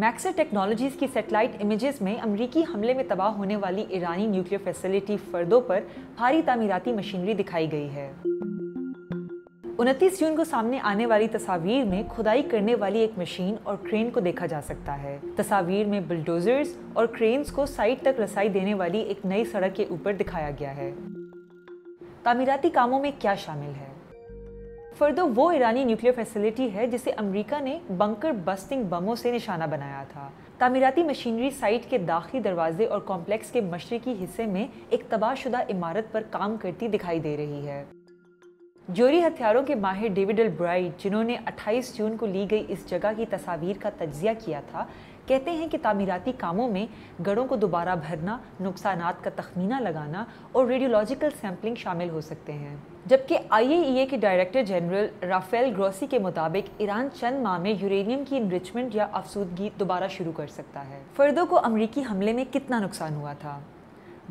Maxar technologies की satellite images में अमरीकी हमले में तबाह होने वाली ईरानी न्यूक्लियर फैसिलिटी फर्दो पर भारी तामीराती मशीनरी दिखाई गई है। 29 जून को सामने आने वाली तस्वीर में खुदाई करने वाली एक मशीन और क्रेन को देखा जा सकता है। तस्वीर में बुलडोजर्स और क्रेन्स को साइट तक रसाई देने वाली एक नई सड़क के ऊपर दिखाया गया है। तामीराती कामों में क्या शामिल है? फर्दो वो ईरानी न्यूक्लियर फैसिलिटी है जिसे अमेरिका ने बंकर बस्टिंग बमों से निशाना बनाया था। तामीराती मशीनरी साइट के दाखिली दरवाजे और कॉम्प्लेक्स के मशरकी हिस्से में एक तबाहशुदा इमारत पर काम करती दिखाई दे रही है। जोहरी हथियारों के माहिर डेविड अल्ब्राइट, जिन्होंने 28 जून को ली गई इस जगह की तस्वीर का तज्जिया किया था, कहते हैं कि तामीराती कामों में गढ़ों को दोबारा भरना, नुकसानात का तखमीना लगाना और रेडियोलॉजिकल सैंपलिंग शामिल हो सकते हैं। जबकि IAEA के डायरेक्टर जनरल राफेल ग्रोसी के मुताबिक ईरान चंद माह में यूरेनियम की इनरिचमेंट या अफसूदगी दोबारा शुरू कर सकता है। फर्दो को अमरीकी हमले में कितना नुकसान हुआ था?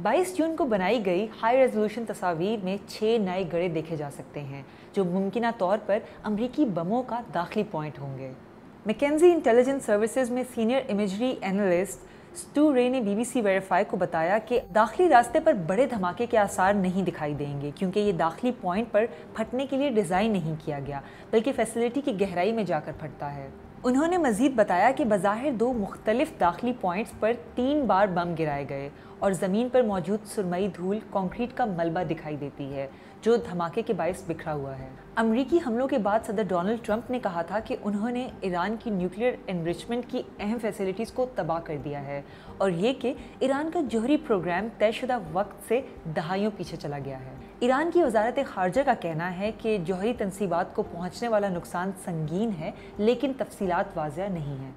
22 जून को बनाई गई हाई रेजोल्यूशन तस्वीर में 6 नए गड़े देखे जा सकते हैं, जो मुमकिना तौर पर अमरीकी बमों का दाखिली पॉइंट होंगे। मैकेंजी इंटेलिजेंस सर्विसेज में सीनियर इमेजरी एनालिस्ट स्टू रे ने BBC वेरीफाई को बताया कि दाखिली रास्ते पर बड़े धमाके के आसार नहीं दिखाई देंगे, क्योंकि ये दाखिली पॉइंट पर फटने के लिए डिज़ाइन नहीं किया गया, बल्कि फैसिलिटी की गहराई में जाकर फटता है। उन्होंने मजीद बताया कि बज़ाहिर 2 मुख्तलिफ दाखिली पॉइंट्स पर 3 बार बम गिराए गए और ज़मीन पर मौजूद सुरमई धूल कंक्रीट का मलबा दिखाई देती है, जो धमाके के बायस बिखरा हुआ है। अमरीकी हमलों के बाद सदर डोनाल्ड ट्रंप ने कहा था कि उन्होंने ईरान की न्यूक्लियर एनरिचमेंट की अहम फैसिलिटीज़ को तबाह कर दिया है और ये कि ईरान का जौहरी प्रोग्राम तयशुदा वक्त से दहाइयों पीछे चला गया है। ईरान की वजारत खारजा का कहना है कि जौहरी तनसीबात को पहुँचने वाला नुकसान संगीन है, लेकिन तफसीलात वाज़ेह नहीं है।